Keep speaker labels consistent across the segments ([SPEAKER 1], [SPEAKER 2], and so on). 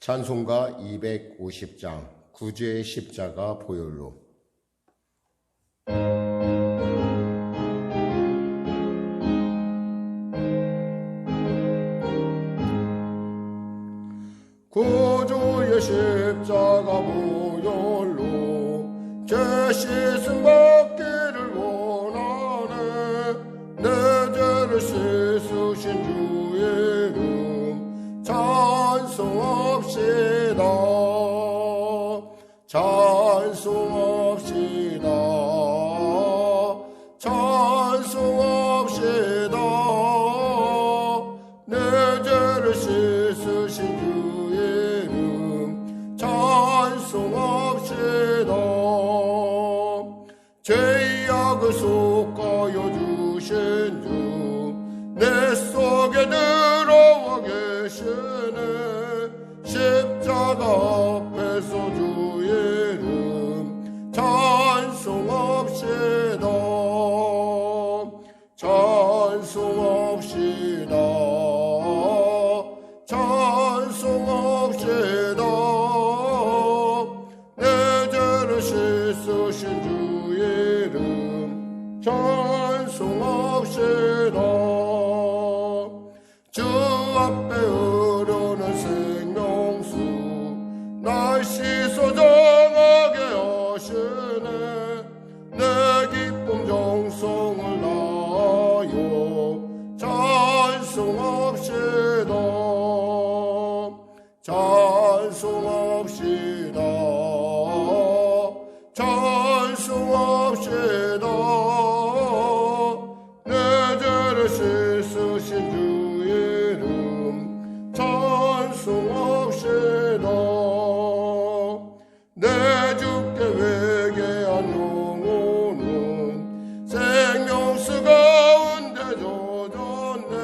[SPEAKER 1] 찬송가 250장 구주의 십자가 보혈로. 구주의 십자가 보혈로 죄 씻음 받기를 원하네. 내 죄를 씻으신 주의 이름 찬송합시다. 찬송합시다. 찬송합시다. 내 죄를 씻으신 주의 이름 찬송합시다. 죄악을 속하여 주신 주 내 속에 들어와 계시네. 십자가 앞에서 주의 이름 찬송합시다. 찬송합시다. 찬송합시다. 내 죄를 씻으신 주의 이름 찬송합시다. 주 앞에 흐르는 생명수 날 씻어 정하게 하시네. 내 기쁨 정성을 다하여 찬송합시다. 찬송합시다. 찬송합시다. 내 죄를 씻으신 주의 이름 찬송합시다. 내 주께 회개한 영혼은 생명수 가운데 젖었네.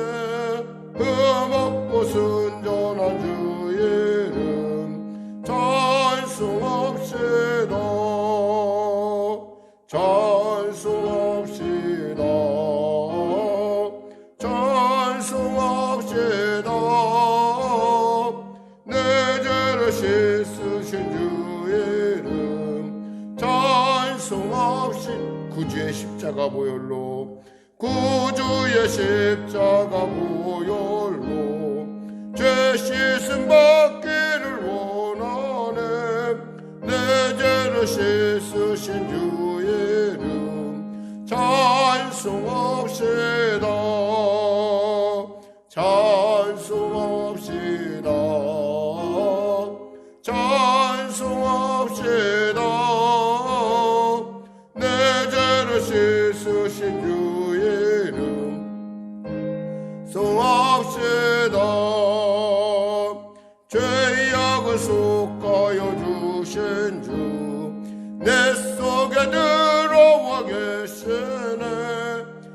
[SPEAKER 1] 흠없고 순전한 주의 이름 찬송합시다. 찬송합시다. 찬송합시다. 내 죄를 씻으신 주의 이름 찬송합시다. 구주의 십자가 보혈로. 구주의 십자가 보혈로 죄 씻음 받기를 원하네. 내 죄를 씻으신 주의 이름 찬송합시다. 찬송합시다. 찬송합시다. 내 죄를 씻으신 주의 이름 송합시다. 죄악을 속하여 주신 주 내 속에 들어와 계시네.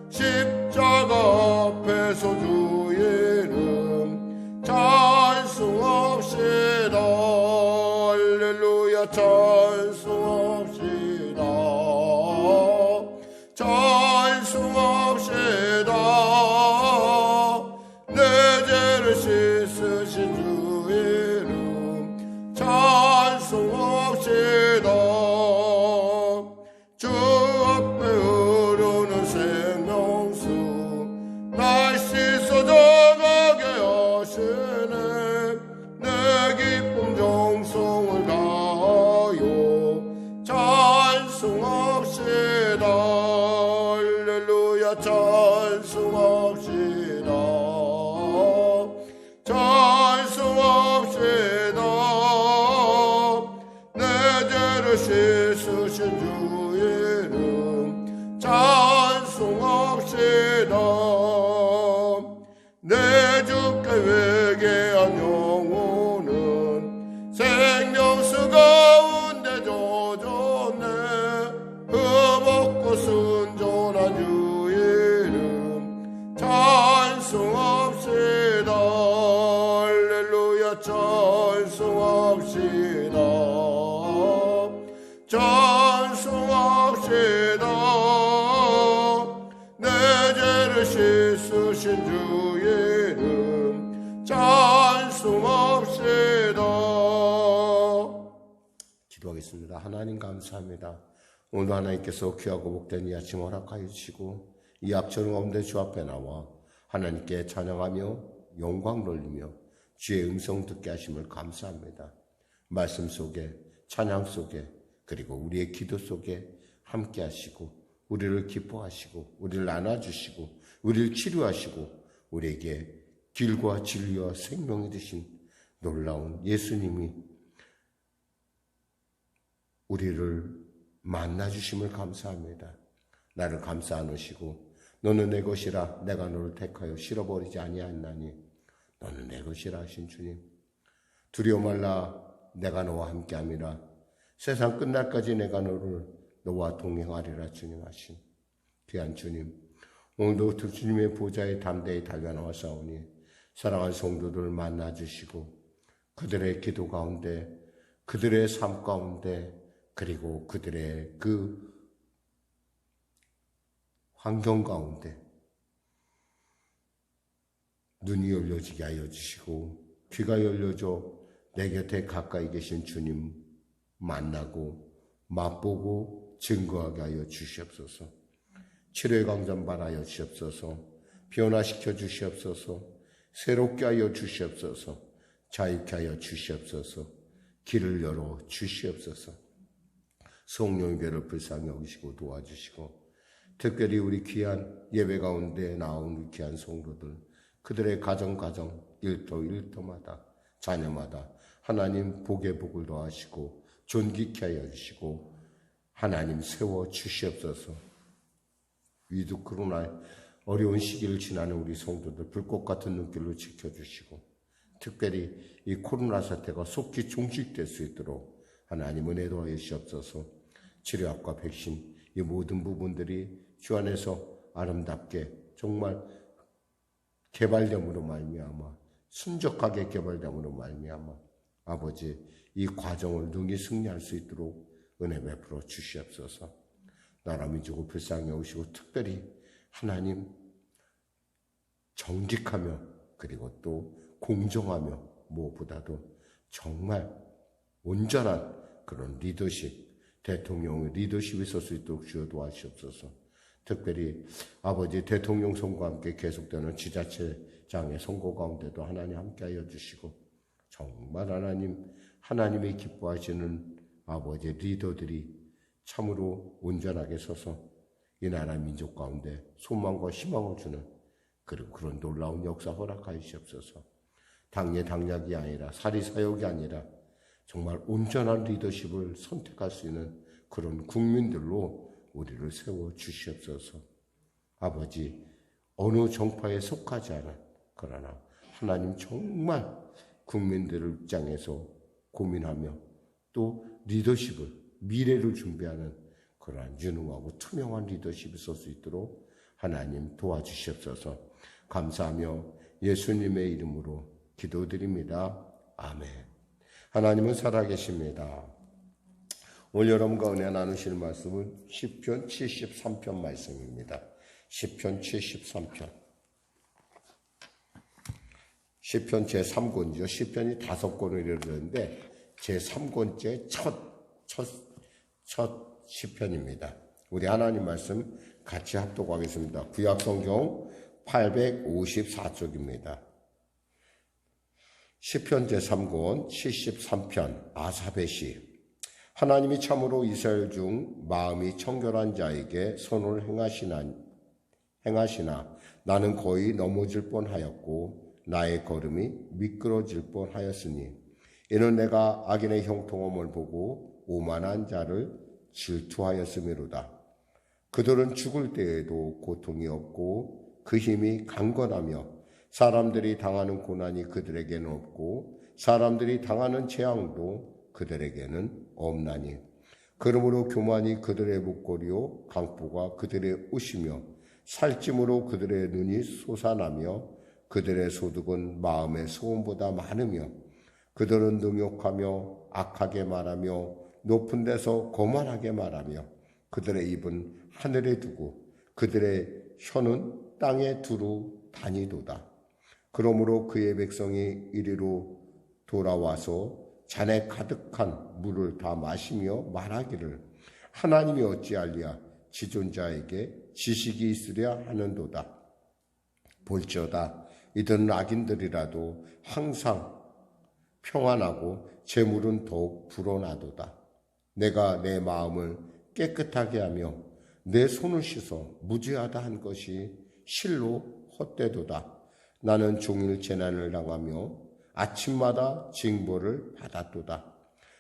[SPEAKER 1] 십자가 앞에서 주의 이름 찬송합시다. 할렐루야. 찬송합시다. 찬송합시다. 내 죄를 씻으신 주의 이름 찬송합시다. 주 앞에 흐르는 생명수 날 씻어 정하게 하시네. 내 기쁨 정성을 다하여 찬송합시다. 할렐루야. 찬송합시다. 찬송합시다. 내 죄를 씻으신 주의 이름 찬송합시다. 내 주께 회개한 영혼은 생명수 가운데 젖었네. 흠없고 순전한 주의 이름 찬송합시다. 할렐루야. 찬송합시다. 찬송합시다. 내 죄를 씻으신 주의 이름 찬송합시다. 기도하겠습니다. 하나님 감사합니다. 오늘도 하나님께서 귀하고 복된 이 아침 허락하여 주시고 이 약초는 가운데 주 앞에 나와 하나님께 찬양하며 영광 돌리며 주의 음성 듣게 하심을 감사합니다. 말씀 속에 찬양 속에 그리고 우리의 기도 속에 함께 하시고 우리를 기뻐하시고 우리를 안아주시고 우리를 치료하시고 우리에게 길과 진리와 생명이 되신 놀라운 예수님이 우리를 만나주심을 감사합니다. 나를 감싸 안으시고 너는 내 것이라 내가 너를 택하여 실어버리지 아니하였나니 너는 내 것이라 하신 주님, 두려워 말라 내가 너와 함께함이라 세상 끝날까지 내가 너와 동행하리라 주님 하신 귀한 주님, 오늘도 주님의 보좌에 담대히 달려나와 싸우니 사랑하는 성도들을 만나주시고 그들의 기도 가운데 그들의 삶 가운데 그리고 그들의 그 환경 가운데 눈이 열려지게 하여 주시고 귀가 열려져 내 곁에 가까이 계신 주님 만나고 맛보고 증거하게 하여 주시옵소서. 치료의 강전 발하여 주시옵소서. 변화시켜 주시옵소서. 새롭게 하여 주시옵소서. 자유케 하여 주시옵소서. 길을 열어 주시옵소서. 성령의 배를 불쌍히 여기시고 도와주시고 특별히 우리 귀한 예배 가운데 나온 우리 귀한 성도들 그들의 가정 일터마다 자녀마다 하나님 복의 복을 더하시고 존귀케 하여 주시고 하나님 세워 주시옵소서. 위도 코로나 어려운 시기를 지나는 우리 성도들 불꽃 같은 눈길로 지켜주시고 특별히 이 코로나 사태가 속히 종식될 수 있도록 하나님 은혜 더하여 주시옵소서. 치료약과 백신 이 모든 부분들이 주 안에서 아름답게 정말 개발됨으로 말미암아 순적하게 개발됨으로 말미암아 아버지 이 과정을 능히 승리할 수 있도록 은혜 베풀어 주시옵소서. 나라 민족을 불쌍히 여기시고 특별히 하나님 정직하며 그리고 또 공정하며 무엇보다도 정말 온전한 그런 리더십 대통령의 리더십이 설 수 있도록 주여 도와주시옵소서. 특별히 아버지 대통령 선거와 함께 계속되는 지자체장의 선거 가운데도 하나님 함께하여 주시고 정말 하나님이 기뻐하시는 아버지 리더들이 참으로 온전하게 서서 이 나라 민족 가운데 소망과 희망을 주는 그리고 그런 놀라운 역사 허락하여 주시옵소서. 당략이 아니라 사리사욕이 아니라 정말 온전한 리더십을 선택할 수 있는 그런 국민들로 우리를 세워 주시옵소서. 아버지 어느 정파에 속하지 않은 그러나 하나님 정말 국민들을 입장에서 고민하며 또 리더십을 미래를 준비하는 그러한 유능하고 투명한 리더십이 설 수 있도록 하나님 도와주시옵소서. 감사하며 예수님의 이름으로 기도드립니다. 아멘. 하나님은 살아계십니다. 오늘 여러분과 은혜 나누실 말씀은 시편 73편 말씀입니다. 시편 73편. 시편 제3권이죠. 시편이 5권을 이루는데 제3권째 첫 시편입니다. 우리 하나님 말씀 같이 합독하겠습니다. 구약성경 854쪽입니다. 시편 제3권 73편 아삽의 시. 하나님이 참으로 이스라엘 중 마음이 청결한 자에게 선을 행하시나 나는 거의 넘어질 뻔하였고 나의 걸음이 미끄러질 뻔하였으니 이는 내가 악인의 형통함을 보고 오만한 자를 질투하였음이로다. 그들은 죽을 때에도 고통이 없고 그 힘이 강건하며 사람들이 당하는 고난이 그들에게는 없고 사람들이 당하는 재앙도 그들에게는 없나니 그러므로 교만이 그들의 목걸이요 강포가 그들의 옷이며 살찜으로 그들의 눈이 솟아나며 그들의 소득은 마음의 소원보다 많으며 그들은 능욕하며 악하게 말하며 높은 데서 거만하게 말하며 그들의 입은 하늘에 두고 그들의 혀는 땅에 두루 다니도다. 그러므로 그의 백성이 이리로 돌아와서 잔에 가득한 물을 다 마시며 말하기를 하나님이 어찌하리야 지존자에게 지식이 있으랴 하는도다. 볼지어다 이들은 악인들이라도 항상 평안하고 재물은 더욱 불어나도다. 내가 내 마음을 깨끗하게 하며 내 손을 씻어 무죄하다 한 것이 실로 헛되도다. 나는 종일 재난을 당하며 아침마다 징벌을 받았도다.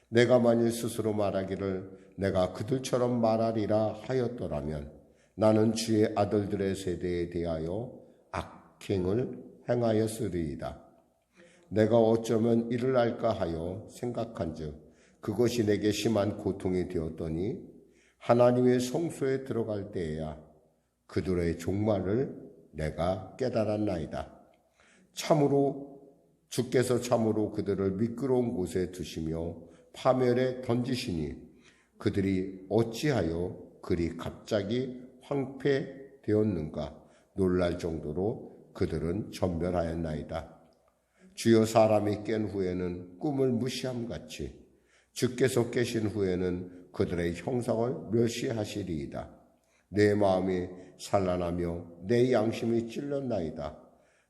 [SPEAKER 1] 내가 만일 스스로 말하기를 내가 그들처럼 말하리라 하였더라면 나는 주의 아들들의 세대에 대하여 악행을 행하였으리이다. 내가 어쩌면 이를 할까 하여 생각한즉 그것이 내게 심한 고통이 되었더니 하나님의 성소에 들어갈 때에야 그들의 종말을 내가 깨달았나이다. 주께서 참으로 그들을 미끄러운 곳에 두시며 파멸에 던지시니 그들이 어찌하여 그리 갑자기 황폐되었는가 놀랄 정도로 그들은 전멸하였나이다. 주여 사람이 깬 후에는 꿈을 무시함같이 주께서 깨신 후에는 그들의 형상을 멸시하시리이다. 내 마음이 산란하며 내 양심이 찔렸나이다.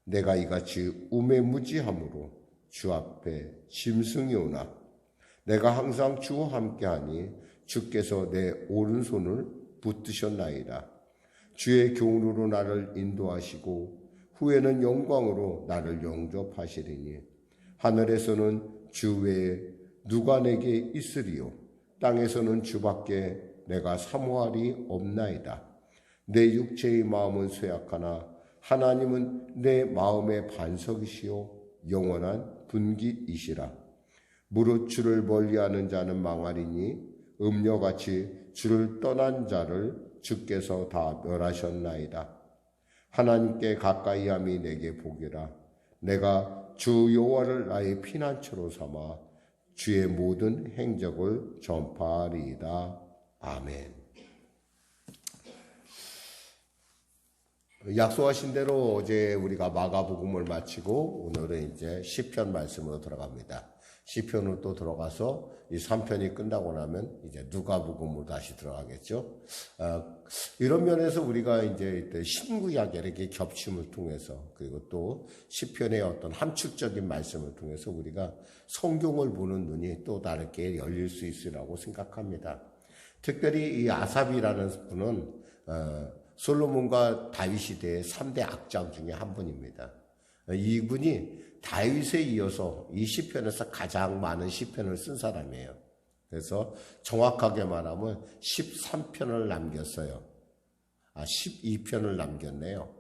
[SPEAKER 1] 내가 이같이 우매무지함으로 주 앞에 짐승이 오나 내가 항상 주와 함께하니 주께서 내 오른손을 붙드셨나이다. 주의 교훈으로 나를 인도하시고 후에는 영광으로 나를 영접하시리니 하늘에서는 주 외에 누가 내게 있으리요 땅에서는 주밖에 내가 사모할이 없나이다. 내 육체의 마음은 쇠약하나 하나님은 내 마음의 반석이시요 영원한 분깃이시라. 무릇 주를 멀리하는 자는 망하리니 음녀같이 주를 떠난 자를 주께서 다 멸하셨나이다. 하나님께 가까이함이 내게 복이라. 내가 주 여호와를 나의 피난처로 삼아 주의 모든 행적을 전파하리이다. 아멘. 약속하신 대로 어제 우리가 마가복음을 마치고 오늘은 이제 시편 말씀으로 들어갑니다. 시편으로 또 들어가서 이 3편이 끝나고 나면 이제 누가복음으로 다시 들어가겠죠. 이런 면에서 우리가 이제 신구약의 이렇게 겹침을 통해서 그리고 또 시편의 어떤 함축적인 말씀을 통해서 우리가 성경을 보는 눈이 또 다르게 열릴 수 있으라고 생각합니다. 특별히 이 아삽이라는 분은 솔로몬과 다윗 시대의 3대 악장 중에 한 분입니다. 이분이 다윗에 이어서 이 시편에서 가장 많은 시편을 쓴 사람이에요. 그래서 정확하게 말하면 13편을 남겼어요. 12편을 남겼네요.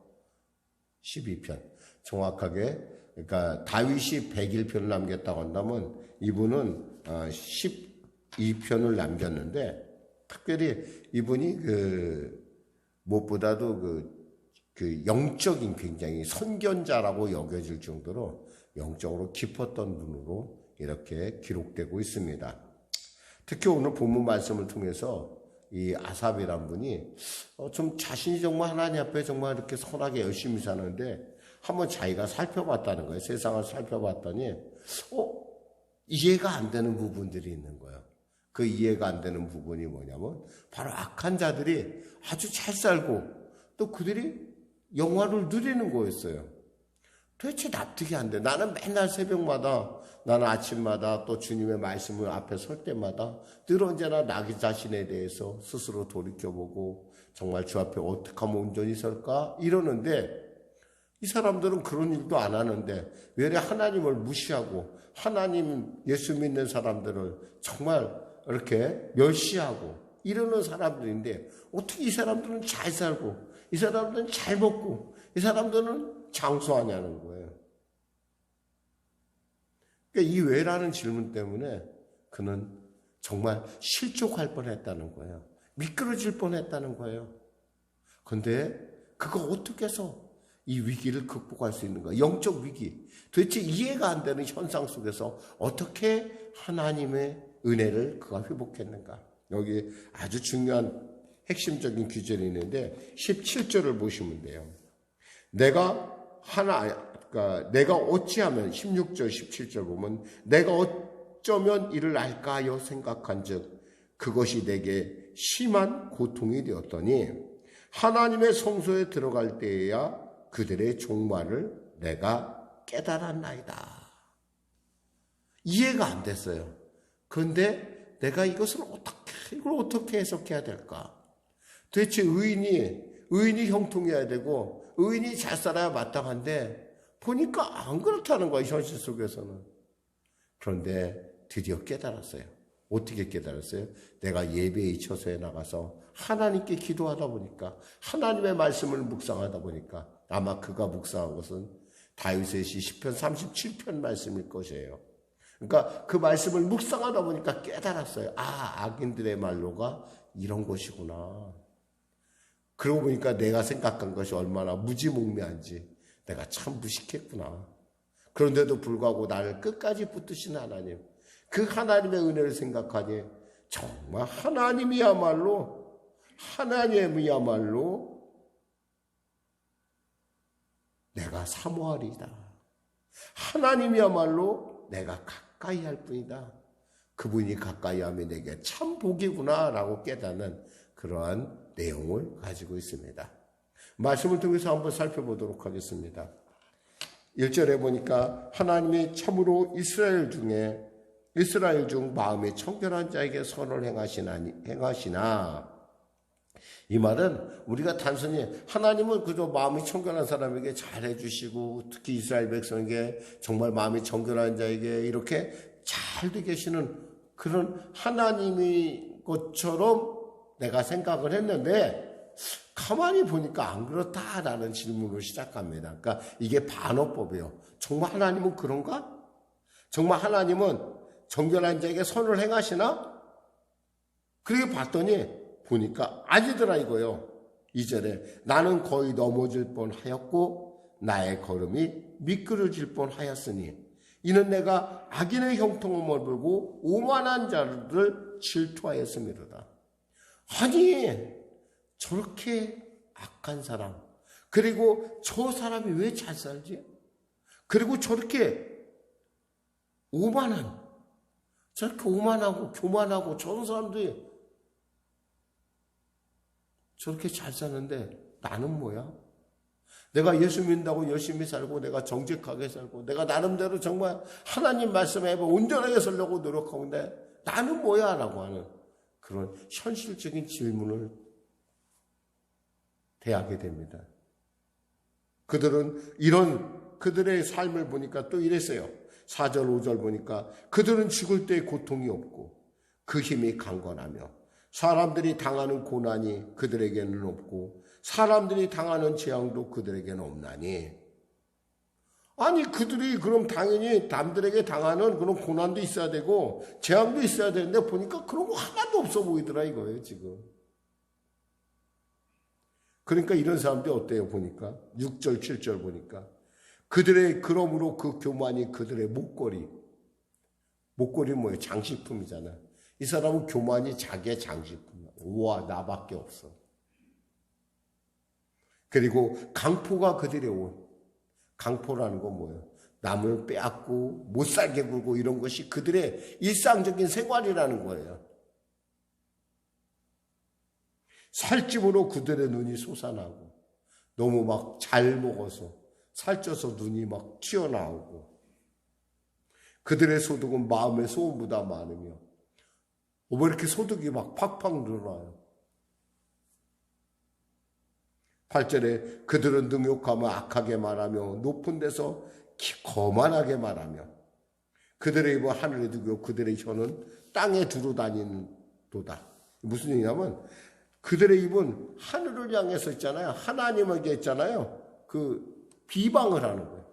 [SPEAKER 1] 12편. 정확하게 그러니까 다윗이 101편을 남겼다고 한다면 이분은 12편을 남겼는데 특별히 이분이 무엇보다도 영적인 굉장히 선견자라고 여겨질 정도로 영적으로 깊었던 분으로 이렇게 기록되고 있습니다. 특히 오늘 본문 말씀을 통해서 이 아삽이란 분이 좀 자신이 정말 하나님 앞에 정말 이렇게 선하게 열심히 사는데 한번 자기가 살펴봤다는 거예요. 세상을 살펴봤더니 이해가 안 되는 부분들이 있는 거예요. 그 이해가 안 되는 부분이 뭐냐면 바로 악한 자들이 아주 잘 살고 또 그들이 영화를 누리는 거였어요. 도대체 납득이 안 돼. 나는 맨날 새벽마다, 나는 아침마다 또 주님의 말씀을 앞에 설 때마다 늘 언제나 나 자신에 대해서 스스로 돌이켜보고 정말 주 앞에 어떻게 하면 온전히 설까? 이러는데 이 사람들은 그런 일도 안 하는데 왜 하나님을 무시하고 하나님 예수 믿는 사람들을 정말 이렇게 멸시하고 이러는 사람들인데 어떻게 이 사람들은 잘 살고 이 사람들은 잘 먹고 이 사람들은 장수하냐는 거예요. 그러니까 이 왜라는 질문 때문에 그는 정말 실족할 뻔했다는 거예요. 미끄러질 뻔했다는 거예요. 그런데 그거 어떻게 해서 이 위기를 극복할 수 있는가? 영적 위기. 도대체 이해가 안 되는 현상 속에서 어떻게 하나님의 은혜를 그가 회복했는가? 여기 아주 중요한 핵심적인 규절이 있는데 17절을 보시면 돼요. 내가 어찌하면 16절 17절 보면 내가 어쩌면 이를 알까 하여 생각한 즉 그것이 내게 심한 고통이 되었더니 하나님의 성소에 들어갈 때에야 그들의 종말을 내가 깨달았나이다. 이해가 안 됐어요. 그런데 내가 이걸 어떻게 해석해야 될까? 도대체 의인이 형통해야 되고 의인이 잘 살아야 마땅한데 보니까 안 그렇다는 거야, 현실 속에서는. 그런데 드디어 깨달았어요. 어떻게 깨달았어요? 내가 예배의 처소에 나가서 하나님께 기도하다 보니까, 하나님의 말씀을 묵상하다 보니까, 아마 그가 묵상한 것은 다윗의 시 시편 37편 말씀일 것이에요. 그러니까 그 말씀을 묵상하다 보니까 깨달았어요. 악인들의 말로가 이런 것이구나. 그러고 보니까 내가 생각한 것이 얼마나 무지몽매한지 내가 참 무식했구나. 그런데도 불구하고 나를 끝까지 붙드신 하나님, 그 하나님의 은혜를 생각하니 정말 하나님이야말로 내가 사모하리이다. 하나님이야말로 내가 가까이 할 뿐이다. 그분이 가까이 하면 내게 참 복이구나 라고 깨닫는 그러한 내용을 가지고 있습니다. 말씀을 통해서 한번 살펴보도록 하겠습니다. 1절에 보니까 하나님이 참으로 이스라엘 중 마음이 청결한 자에게 선을 행하시나. 이 말은 우리가 단순히 하나님은 그저 마음이 청결한 사람에게 잘해주시고 특히 이스라엘 백성에게 정말 마음이 청결한 자에게 이렇게 잘 되게 계시는 그런 하나님이 것처럼 내가 생각을 했는데 가만히 보니까 안 그렇다라는 질문을 시작합니다. 그러니까 이게 반어법이에요. 정말 하나님은 그런가? 정말 하나님은 정결한 자에게 선을 행하시나? 그렇게 봤더니 보니까 아니더라 이거요. 2절에 나는 거의 넘어질 뻔하였고 나의 걸음이 미끄러질 뻔하였으니 이는 내가 악인의 형통함을 보고 오만한 자를 질투하였음이로다. 아니 저렇게 악한 사람, 그리고 저 사람이 왜 잘 살지? 그리고 저렇게 오만하고 교만하고 저런 사람들이 저렇게 잘 사는데 나는 뭐야? 내가 예수 믿는다고 열심히 살고 내가 정직하게 살고 내가 나름대로 정말 하나님 말씀에 온전하게 살려고 노력하는데 나는 뭐야? 라고 하는 그런 현실적인 질문을 대하게 됩니다. 그들의 삶을 보니까 또 이랬어요. 4절 5절 보니까 그들은 죽을 때 고통이 없고 그 힘이 강건하며 사람들이 당하는 고난이 그들에게는 없고 사람들이 당하는 재앙도 그들에게는 없나니. 아니 그들이 그럼 당연히 남들에게 당하는 그런 고난도 있어야 되고 재앙도 있어야 되는데 보니까 그런 거 하나도 없어 보이더라 이거예요 지금. 그러니까 이런 사람들이 어때요 보니까 6절 7절 보니까 그러므로 그 교만이 그들의 목걸이 뭐예요? 장식품이잖아. 이 사람은 교만이 자기의 장식품. 우와 나밖에 없어. 그리고 강포가 그들의 옷. 강포라는 건 뭐예요? 남을 빼앗고 못살게 굴고 이런 것이 그들의 일상적인 생활이라는 거예요. 살찜으로 그들의 눈이 솟아나고 너무 막 잘 먹어서 살쪄서 눈이 막 튀어나오고 그들의 소득은 마음의 소음보다 많으며 왜 이렇게 소득이 막 팍팍 늘어나요? 8절에 그들은 능욕하며 악하게 말하며 높은 데서 거만하게 말하며 그들의 입은 하늘에 두고 그들의 혀는 땅에 두루 다니는도다. 무슨 얘기냐면 그들의 입은 하늘을 향해서 있잖아요. 하나님에게 있잖아요. 그 비방을 하는 거예요.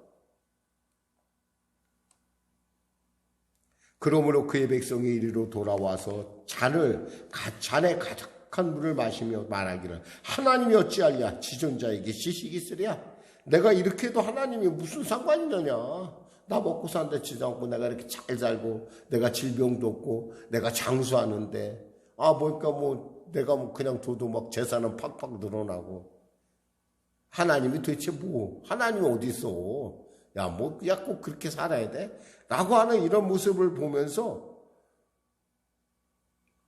[SPEAKER 1] 그러므로 그의 백성이 이리로 돌아와서 잔에 가득한 물을 마시며 말하기를 하나님이 어찌하랴 지존자에게 지식이 있으랴. 내가 이렇게 해도 하나님이 무슨 상관이냐냐. 나 먹고 사는데 지도 않고 내가 이렇게 잘 살고 내가 질병도 없고 내가 장수하는데 내가 그냥 둬도 막 재산은 팍팍 늘어나고 하나님이 도대체 하나님이 어디 있어? 야, 꼭 그렇게 살아야 돼? 라고 하는 이런 모습을 보면서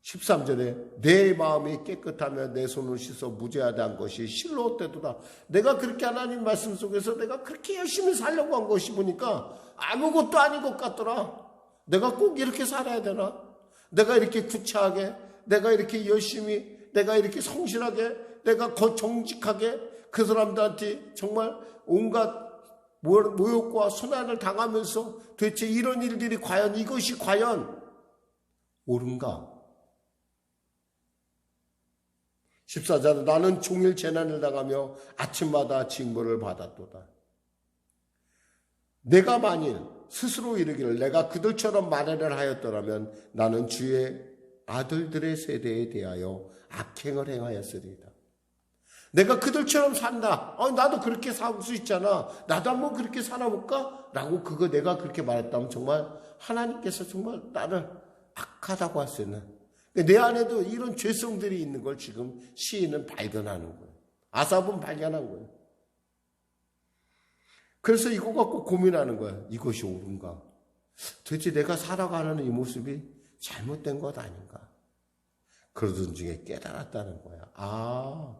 [SPEAKER 1] 13절에 내 마음이 깨끗하며 내 손을 씻어 무죄하다 것이 실로 어때도다. 내가 그렇게 하나님 말씀 속에서 내가 그렇게 열심히 살려고 한 것이 보니까 아무것도 아닌 것 같더라. 내가 꼭 이렇게 살아야 되나? 내가 이렇게 구차하게, 내가 이렇게 열심히, 내가 이렇게 성실하게, 내가 정직하게 그 사람들한테 정말 온갖 모욕과 손해를 당하면서 도대체 이런 일들이 과연 이것이 과연 옳은가? 14절은 나는 종일 재난을 당하며 아침마다 징벌을 받았도다. 내가 만일 스스로 이르기를 내가 그들처럼 만회를 하였더라면 나는 주의 아들들의 세대에 대하여 악행을 행하였으리이다. 내가 그들처럼 산다. 나도 그렇게 살 수 있잖아. 나도 한번 그렇게 살아볼까? 라고 내가 그렇게 말했다면 정말 하나님께서 정말 나를 악하다고 할 수 있는, 내 안에도 이런 죄성들이 있는 걸 지금 시인은 발견하는 거예요. 아삽은 발견한 거예요. 그래서 이거 갖고 고민하는 거예요. 이것이 옳은가? 도대체 내가 살아가는 이 모습이 잘못된 것 아닌가? 그러던 중에 깨달았다는 거야.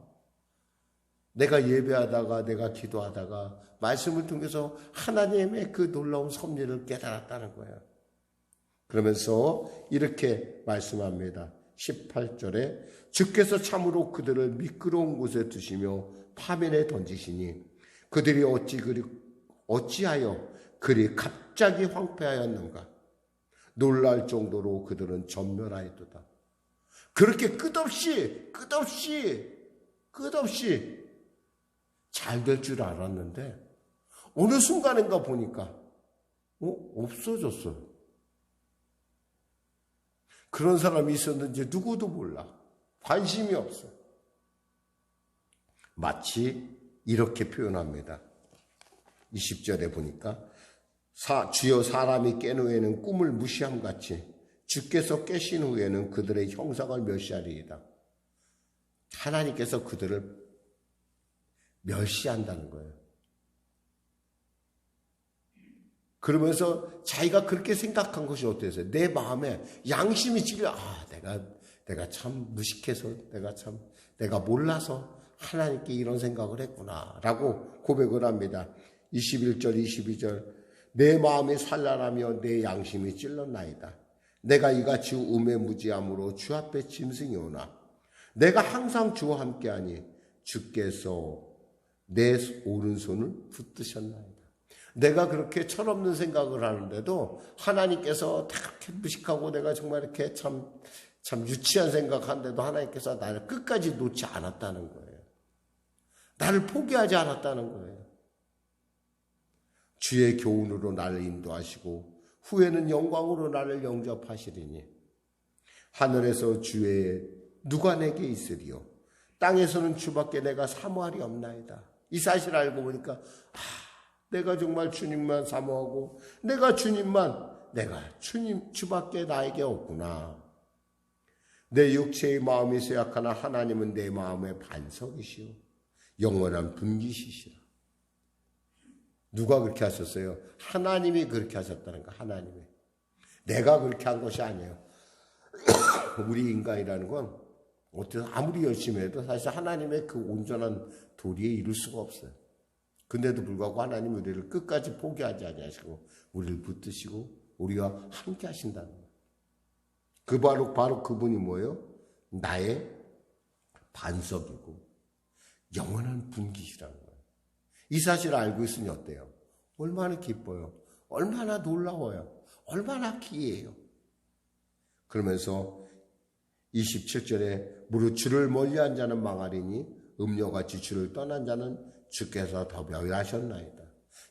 [SPEAKER 1] 내가 예배하다가 내가 기도하다가 말씀을 통해서 하나님의 그 놀라운 섭리를 깨달았다는 거예요. 그러면서 이렇게 말씀합니다. 18절에 주께서 참으로 그들을 미끄러운 곳에 두시며 파면에 던지시니 그들이 어찌하여 그리 갑자기 황폐하였는가? 놀랄 정도로 그들은 전멸하였도다. 그렇게 끝없이 잘 될 줄 알았는데 어느 순간인가 보니까 없어졌어요. 그런 사람이 있었는지 누구도 몰라. 관심이 없어. 마치 이렇게 표현합니다. 20절에 보니까 주여 사람이 깬 후에는 꿈을 무시함같이 주께서 깨신 후에는 그들의 형상을 멸시하리이다. 하나님께서 그들을 멸시한다는 거예요. 그러면서 자기가 그렇게 생각한 것이 어땠어요? 내 마음에 양심이 찔려. 내가 참 무식해서, 내가 몰라서 하나님께 이런 생각을 했구나 라고 고백을 합니다. 21절 22절 내 마음이 산란하며 내 양심이 찔렀나이다. 내가 이같이 우매무지함으로 주 앞에 짐승이 오나 내가 항상 주와 함께하니 주께서 내 오른손을 붙드셨나이다. 내가 그렇게 철없는 생각을 하는데도 하나님께서 그렇게 무식하고 내가 정말 이렇게 참 유치한 생각하는데도 하나님께서 나를 끝까지 놓지 않았다는 거예요. 나를 포기하지 않았다는 거예요. 주의 교훈으로 나를 인도하시고 후에는 영광으로 나를 영접하시리니 하늘에서 주의 누가 내게 있으리요 땅에서는 주밖에 내가 사모하리 없나이다. 이 사실을 알고 보니까 내가 정말 주님만 사모하고 내가 주님 주밖에 나에게 없구나. 내 육체의 마음이 쇠약하나 하나님은 내 마음의 반석이시오 영원한 분기시시라. 누가 그렇게 하셨어요? 하나님이 그렇게 하셨다는 거. 하나님이. 내가 그렇게 한 것이 아니에요. 우리 인간이라는 건 아무리 열심히 해도 사실 하나님의 그 온전한 도리에 이룰 수가 없어요. 근데도 불구하고 하나님 우리를 끝까지 포기하지 아니하시고 우리를 붙드시고 우리와 함께 하신다는 거예요. 바로 그분이 뭐예요? 나의 반석이고 영원한 분기시라는 거예요. 이 사실을 알고 있으니 어때요? 얼마나 기뻐요. 얼마나 놀라워요. 얼마나 기이해요. 그러면서 27절에 무릇 주를 멀리한 자는 망하리니 음료같이 주를 떠난 자는 주께서 더 멸하셨나이다.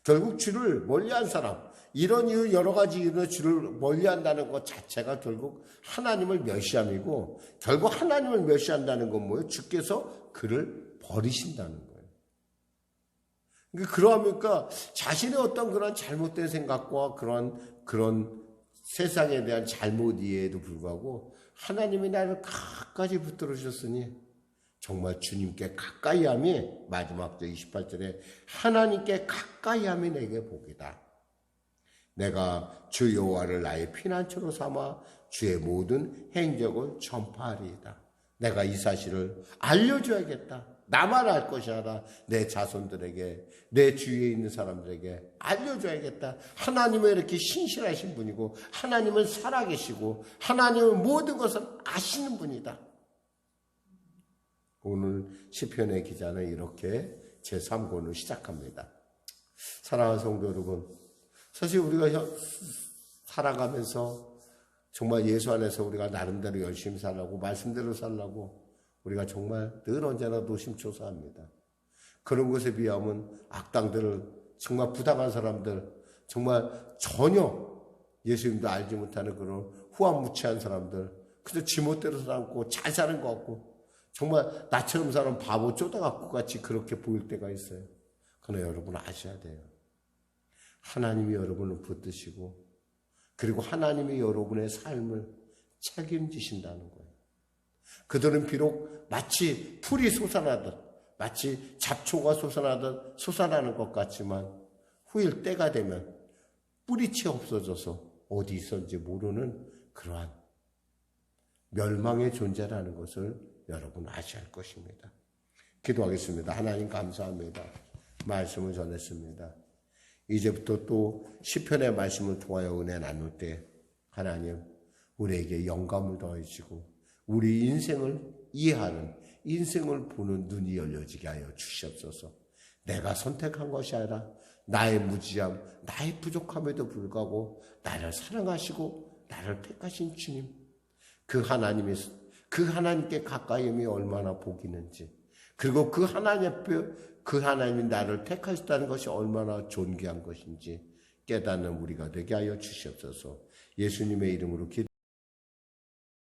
[SPEAKER 1] 결국 주를 멀리한 사람, 이런 이유 여러 가지 이유로 주를 멀리한다는 것 자체가 결국 하나님을 멸시함이고 결국 하나님을 멸시한다는 건 뭐예요? 주께서 그를 버리신다는 거예요. 그러니까 자신의 어떤 그런 잘못된 생각과 그런 세상에 대한 잘못 이해에도 불구하고 하나님이 나를 끝까지 붙들어 주셨으니 정말 주님께 가까이함이 마지막 절 28절에 하나님께 가까이함이 내게 복이다. 내가 주 여호와를 나의 피난처로 삼아 주의 모든 행적을 전파하리이다. 내가 이 사실을 알려줘야겠다. 나만 알 것이 아니라 내 자손들에게, 내 주위에 있는 사람들에게 알려줘야겠다. 하나님은 이렇게 신실하신 분이고 하나님은 살아계시고 하나님은 모든 것을 아시는 분이다. 오늘 시편의 기자는 이렇게 제3권을 시작합니다. 사랑하는 성도 여러분, 사실 우리가 살아가면서 정말 예수 안에서 우리가 나름대로 열심히 살라고, 말씀대로 살라고 우리가 정말 늘 언제나 노심초사합니다. 그런 것에 비하면 악당들을, 정말 부당한 사람들, 정말 전혀 예수님도 알지 못하는 그런 후한무치한 사람들, 그저 지멋대로 살고 잘 사는 것 같고 정말 나처럼 사는 바보 쪼다갖고 같이 그렇게 보일 때가 있어요. 그러나 여러분 아셔야 돼요. 하나님이 여러분을 붙드시고 그리고 하나님이 여러분의 삶을 책임지신다는 거예요. 그들은 비록 마치 풀이 솟아나듯, 마치 잡초가 솟아나는 것 같지만 후일 때가 되면 뿌리채 없어져서 어디 있었는지 모르는 그러한 멸망의 존재라는 것을 여러분 아셔야 할 것입니다. 기도하겠습니다. 하나님 감사합니다. 말씀을 전했습니다. 이제부터 또 시편의 말씀을 통하여 은혜 나눌 때 하나님 우리에게 영감을 더해주시고 우리 인생을 이해하는, 인생을 보는 눈이 열려지게 하여 주시옵소서. 내가 선택한 것이 아니라 나의 무지함, 나의 부족함에도 불구하고 나를 사랑하시고 나를 택하신 주님, 그 하나님께 가까이함이 얼마나 복이 있는지, 그리고 그 하나님이 나를 택하셨다는 것이 얼마나 존귀한 것인지 깨닫는 우리가 되게 하여 주시옵소서. 예수님의 이름으로 기도합니다.